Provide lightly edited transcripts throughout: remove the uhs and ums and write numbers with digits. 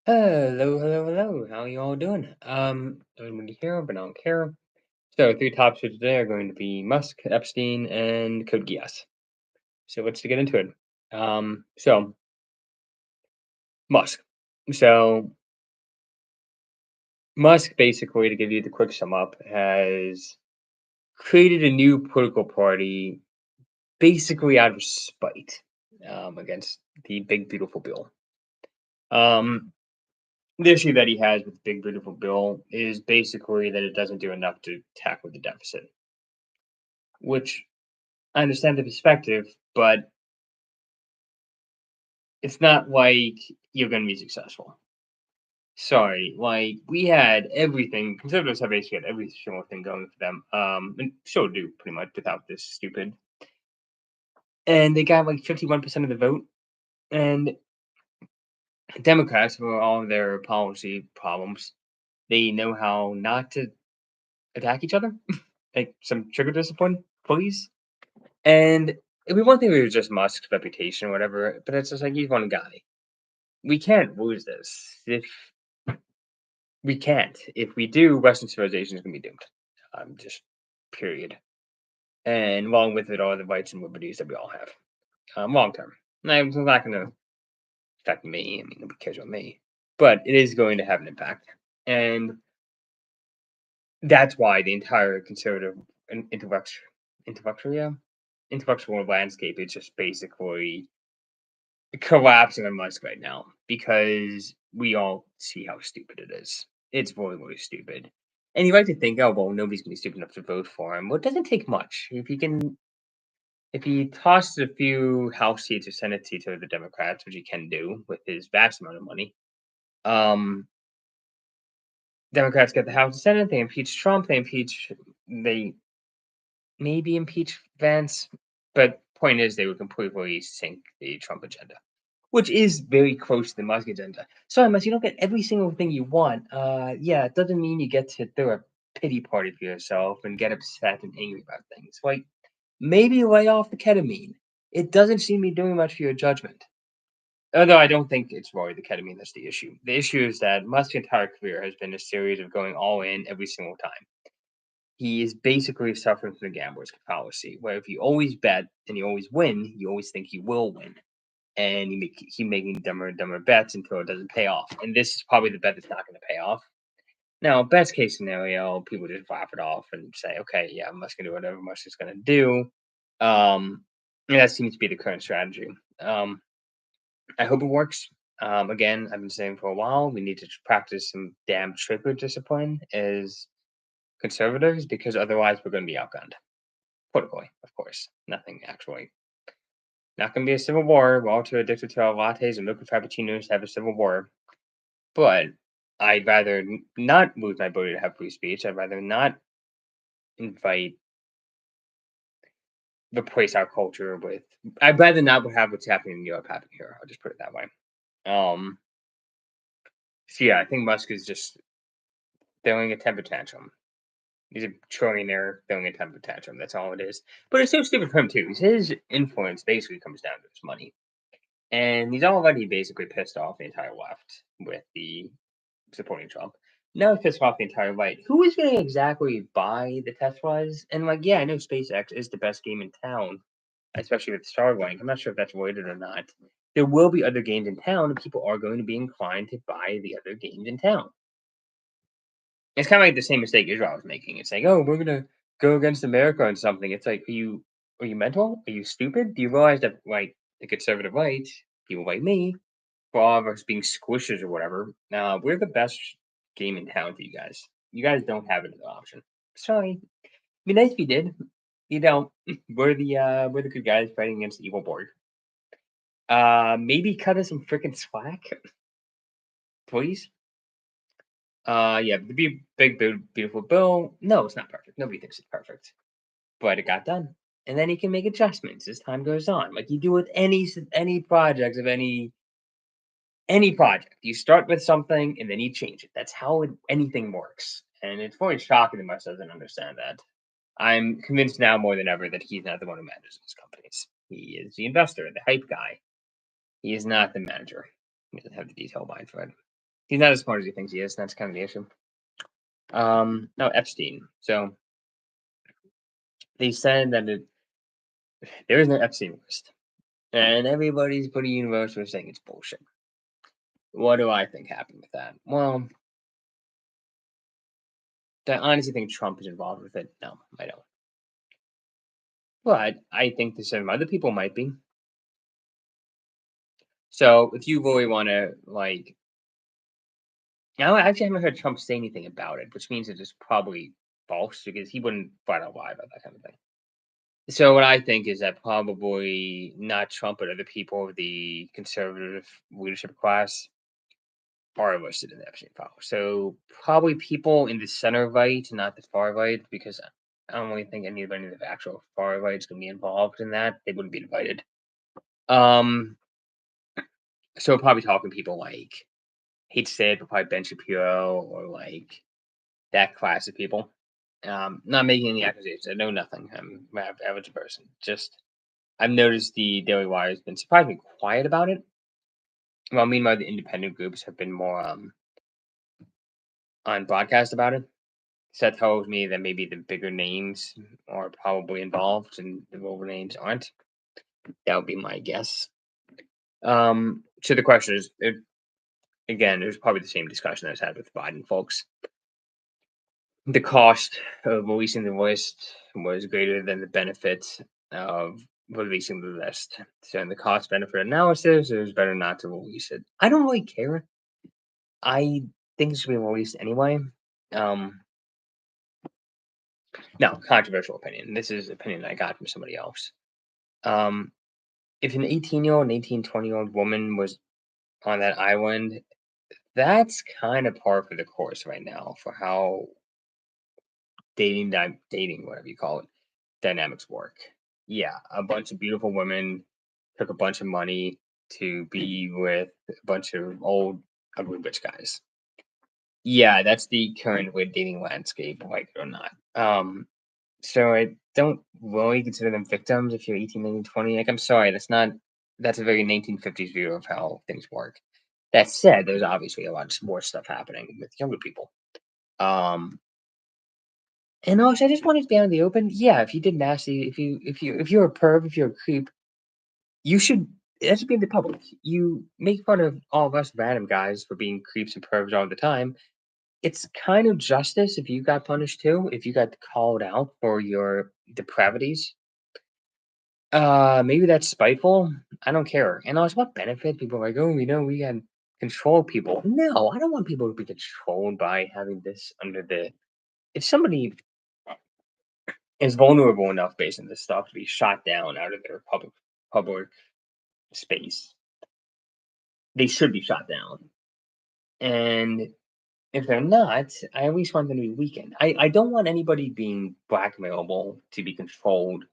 Hello. How you all doing? Everybody here, but I don't care. So, three topics for today are going to be Musk, Epstein, and Code Geass. So, let's get into it. So Musk. So, Musk, basically, to give you the quick sum up, has created a new political party, basically out of spite, against the big beautiful bill. Um, the issue that he has with the big beautiful bill is basically that it doesn't do enough to tackle the deficit, which I understand the perspective, but it's not like you're going to be successful. Sorry, like we had everything. Conservatives have basically had every single thing going for them, and still do pretty much without this stupid. And they got like 51% of the vote. And Democrats, for all of their policy problems, they know how not to attack each other. Like some trigger discipline, please. And it'd be one thing if it was just Musk's reputation or whatever, but it's just like he's one guy. We can't lose this. If we can't. If we do, Western civilization is going to be doomed. Just period. And along with it, all the rights and liberties that we all have, long term. Now, it's not going to affect me. I mean, nobody cares about me, but it is going to have an impact, and that's why the entire conservative and intellectual, yeah, intellectual landscape is just basically collapsing on Musk right now because we all see how stupid it is. It's really stupid. And you like to think, oh well, nobody's gonna be stupid enough to vote for him. Well, it doesn't take much. If he tosses a few House seats or Senate seats to the Democrats, which he can do with his vast amount of money, um, Democrats get the House and Senate. They impeach Trump. They maybe impeach Vance, but point is, they would completely sink the Trump agenda, which is very close to the Musk agenda. Sorry, Musk, you don't get every single thing you want. Yeah, it doesn't mean you get to throw a pity party for yourself and get upset and angry about things. Like, maybe lay off the ketamine. It doesn't seem to be doing much for your judgment. Although I don't think it's really the ketamine that's the issue. The issue is that Musk's entire career has been a series of going all in every single time. He is basically suffering from the gambler's fallacy, where if you always bet and you always win, you always think you will win, and keep making dumber and dumber bets until it doesn't pay off. And this is probably the bet that's not going to pay off. Now, best case scenario, people just laugh it off and say, "Okay, yeah, Musk can do whatever Musk is going to do." And that seems to be the current strategy. I hope it works. Again, I've been saying for a while, we need to practice some damn trigger discipline as conservatives because otherwise we're going to be outgunned. Politically, of course. Nothing actually. Not going to be a civil war. We're all too addicted to our lattes and milk and frappuccinos to have a civil war. But I'd rather not lose my ability to have free speech. I'd rather not invite replace our culture with. I'd rather not have what's happening in Europe happen here. I'll just put it that way. Um. So yeah, I think Musk is just throwing a temper tantrum. He's a trillionaire throwing a temper tantrum. That's all it is. But it's so stupid for him too. His influence basically comes down to his money. And he's already basically pissed off the entire left with the supporting Trump. Now he's pissed off the entire right. Who is going to exactly buy the Teslas? And like, yeah, I know SpaceX is the best game in town, especially with Starlink. I'm not sure if that's related or not. There will be other games in town, and people are going to be inclined to buy the other games in town. It's kind of like the same mistake Israel was making. It's like, oh, we're gonna go against America on something. It's like, are you mental? Are you stupid? Do you realize that like the conservative right, people like me, for all of us being squishers or whatever, we're the best game in town for you guys. You guys don't have another option. Sorry. It'd be nice if you did. You don't. We're the good guys fighting against the evil board. Maybe cut us some freaking slack, please. Yeah, the beautiful bill. No, it's not perfect. Nobody thinks it's perfect, but it got done. And then you can make adjustments as time goes on, like you do with any project of any project. You start with something and then you change it. That's how anything works. And it's really shocking that Musk doesn't understand that. I'm convinced now more than ever that he's not the one who manages these companies. He is the investor, the hype guy. He is not the manager. He doesn't have the detail mind for it. He's not as smart as he thinks he is. That's kind of the issue. No, Epstein. So they said that there is no Epstein list, and everybody's pretty universal saying it's bullshit. What do I think happened with that? Well, do I honestly think Trump is involved with it? No, I don't. But I think that some other people might be. So if you really want to, like, now I actually haven't heard Trump say anything about it, which means it is probably false because he wouldn't flat out lie about that kind of thing. So what I think is that probably not Trump, but other people of the conservative leadership class are listed in the Epstein file. So probably people in the center right, not the far right, because I don't really think anybody in the actual far right is going to be involved in that. They wouldn't be invited. Um, so probably talking people like hate to say it, but probably Ben Shapiro or like that class of people. Not making any accusations. I know nothing. I'm an average person. Just I've noticed the Daily Wire has been surprisingly quiet about it. Well, meanwhile, the independent groups have been more on broadcast about it. So that tells me that maybe the bigger names are probably involved and the lower names aren't. That would be my guess. So the question is, again, it was probably the same discussion I was had with Biden folks. The cost of releasing the list was greater than the benefit of releasing the list. So in the cost benefit analysis, it was better not to release it. I don't really care. I think it should be released anyway. Um, no, controversial opinion. This is opinion I got from somebody else. Um, if an 18-year-old and 18, 20-year-old woman was on that island, that's kind of par for the course right now for how dating, whatever you call it, dynamics work. Yeah, a bunch of beautiful women took a bunch of money to be with a bunch of old, ugly rich guys. Yeah, that's the current with dating landscape, like it or not. So I don't really consider them victims if you're 18, 19, 20. Like, I'm sorry, that's a very 1950s view of how things work. That said, there's obviously a lot more stuff happening with younger people. Um, and also, I just wanted to be out in the open. Yeah, if you did nasty, if you're a perv, if you're a creep, you should that should be in the public. You make fun of all of us random guys for being creeps and pervs all the time. It's kind of justice if you got punished too, if you got called out for your depravities. Maybe that's spiteful. I don't care. And also, what benefit? People are like, oh, we can control people. No, I don't want people to be controlled by having this under the. If somebody is vulnerable enough based on this stuff to be shot down out of their public space, they should be shot down. And if they're not, I at least want them to be weakened. I don't want anybody being blackmailable to be controlled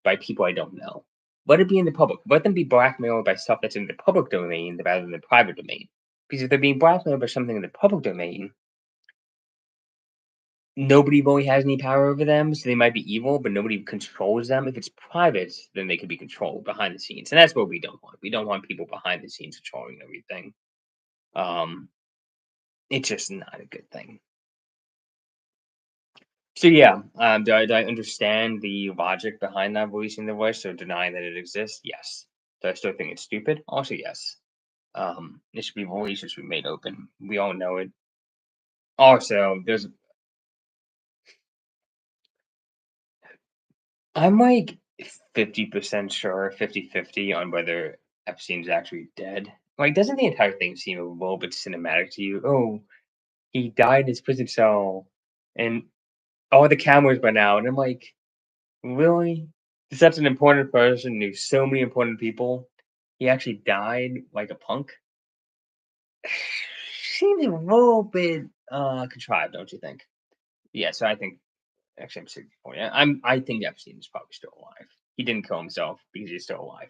by people I don't know. Let it be in the public. Let them be blackmailed by stuff that's in the public domain rather than the private domain. Because if they're being blackmailed by something in the public domain, nobody really has any power over them, so they might be evil, but nobody controls them. If it's private, then they could be controlled behind the scenes, and that's what we don't want. We don't want people behind the scenes controlling everything. Um, it's just not a good thing. So yeah, do I understand the logic behind not releasing the voice or denying that it exists? Yes. Do I still think it's stupid? Also, yes. It should be released. It should be made open. We all know it. Also, I'm like 50% sure, 50-50 on whether Epstein's actually dead. Like, doesn't the entire thing seem a little bit cinematic to you? Oh, he died in his prison cell, and all the cameras went out, and I'm like, really? Such an important person, knew so many important people. He actually died like a punk. Seems a little bit contrived, don't you think? Yeah, so I think actually I'm 64. Yeah, I think Epstein is probably still alive. He didn't kill himself because he's still alive.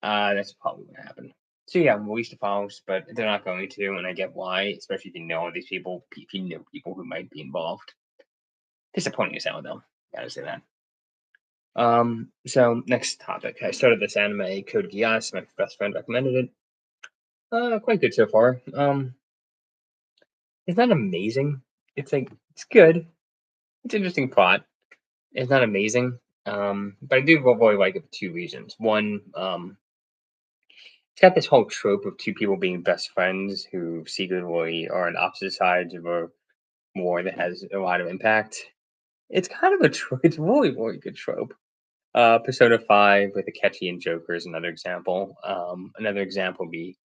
That's probably what happened. So yeah, release the files, but they're not going to, and I get why, especially if you know these people, if you know people who might be involved. Disappointing as hell, though. Gotta say that. So next topic. I started this anime, Code Geass. My best friend recommended it. Quite good so far. It's not amazing. It's like it's good. It's interesting plot. It's not amazing. But I do really like it for two reasons. One, it's got this whole trope of two people being best friends who secretly are on opposite sides of a war that has a lot of impact. It's kind of a it's really, really good trope. Persona 5 with Akechi and Joker is another example. Another example would be,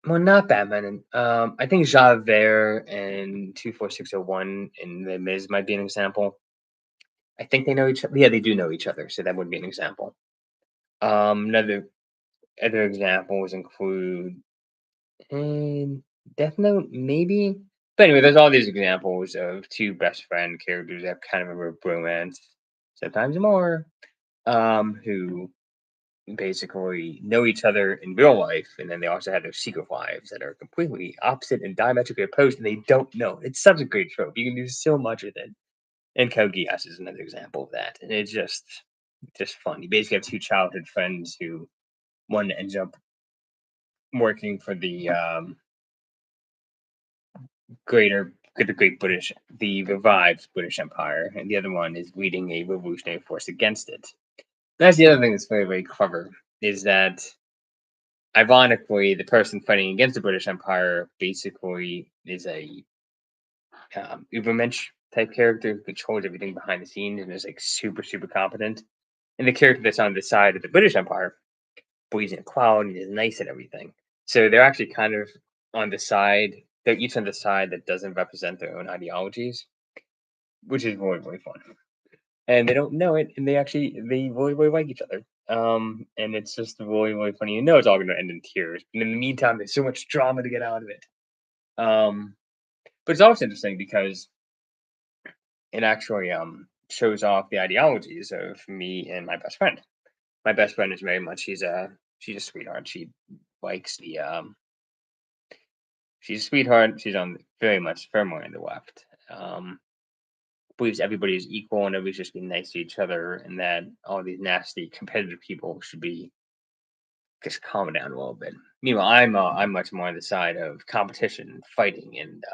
well, not Batman. And I think Javert and 24601 and The Miz might be an example. I think they know each other. Yeah, they do know each other, so that would be an example. Another other examples include Death Note, maybe. But anyway, there's all these examples of two best friend characters that have kind of a romance, sometimes more, who basically know each other in real life, and then they also have their secret lives that are completely opposite and diametrically opposed, and they don't know. It's such a great trope. You can do so much with it. And Code Geass is another example of that. And it's just fun. You basically have two childhood friends who one ends up working for the Great British, the revived British Empire, and the other one is leading a revolutionary force against it. That's the other thing that's very, very clever, is that ironically, the person fighting against the British Empire basically is a Ubermensch type character who controls everything behind the scenes and is like super, super competent. And the character that's on the side of the British Empire believes in equality and is nice at everything. So they're actually kind of on the side, they're each on the side that doesn't represent their own ideologies, which is really, really fun. And they don't know it, and they really, really like each other. And it's just really, really funny. You know it's all gonna end in tears. And in the meantime, there's so much drama to get out of it. Um, but it's also interesting because it actually shows off the ideologies of me and my best friend. My best friend is very much she's a sweetheart. She likes the she's a sweetheart. She's on very much firmly on the left. Believes everybody is equal and everybody's just being nice to each other, and that all these nasty competitive people should be just calm down a little bit. Meanwhile, I'm much more on the side of competition, fighting, and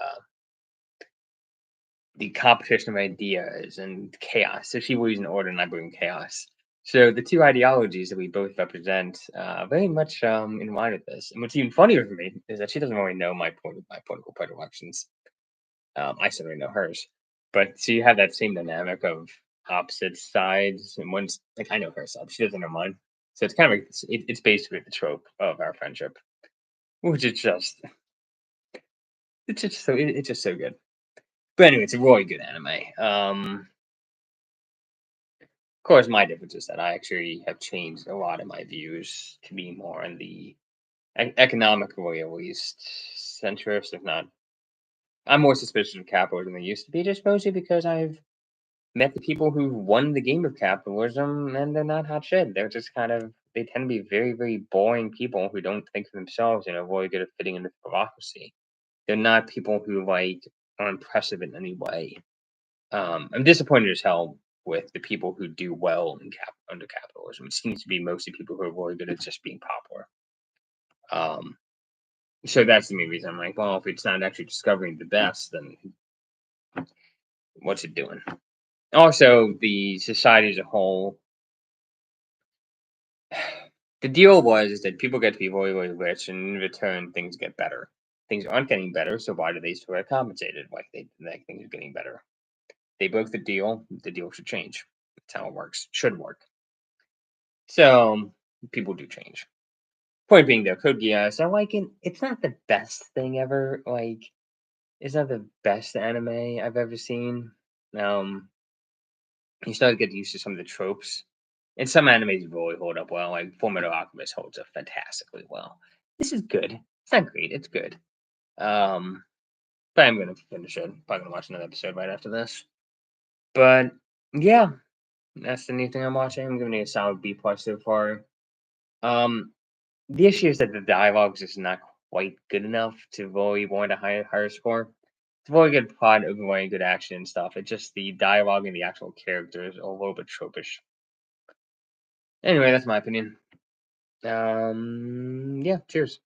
the competition of ideas and chaos. So she believes in order, and I believe in chaos. So the two ideologies that we both represent, very much in line with this. And what's even funnier for me is that she doesn't really know my political predilections. I certainly know hers. But so you have that same dynamic of opposite sides, and one's like I know her side, she doesn't know mine. So it's kind of it's basically the trope of our friendship, which is just it's just so good. But anyway, it's a really good anime. Of course, my difference is that I actually have changed a lot of my views to be more on the economically at least centrist, if not. I'm more suspicious of capitalism than I used to be, just mostly because I've met the people who won the game of capitalism, and they're not hot shit. They're just kind of they tend to be very, very boring people who don't think for themselves and are really good at fitting into bureaucracy. They're not people who like are impressive in any way. I'm disappointed as hell with the people who do well under capitalism. It seems to be mostly people who are really good at just being popular. Um, so that's the main reason I'm like, well, if it's not actually discovering the best, then what's it doing? Also, the society as a whole, the deal was is that people get to be really, really rich, and in return, things get better. Things aren't getting better, so why do they still get compensated like things are getting better? They broke the deal. The deal should change. That's how it works. Should work. So people do change. Point being, though, Code Geass, I like it. It's not the best thing ever. Like, it's not the best anime I've ever seen. Um, you start to get used to some of the tropes. And some animes really hold up well. Like Fullmetal Alchemist holds up fantastically well. This is good. It's not great. It's good. Um, but I'm gonna finish it. Probably gonna watch another episode right after this. But yeah, that's the new thing I'm watching. I'm giving it a solid B plus so far. Um, the issue is that the dialogue is just not quite good enough to really warrant a higher score. It's a really good plot, overwhelming good action and stuff. It's just the dialogue and the actual characters are a little bit tropish. Anyway, that's my opinion. Yeah, cheers.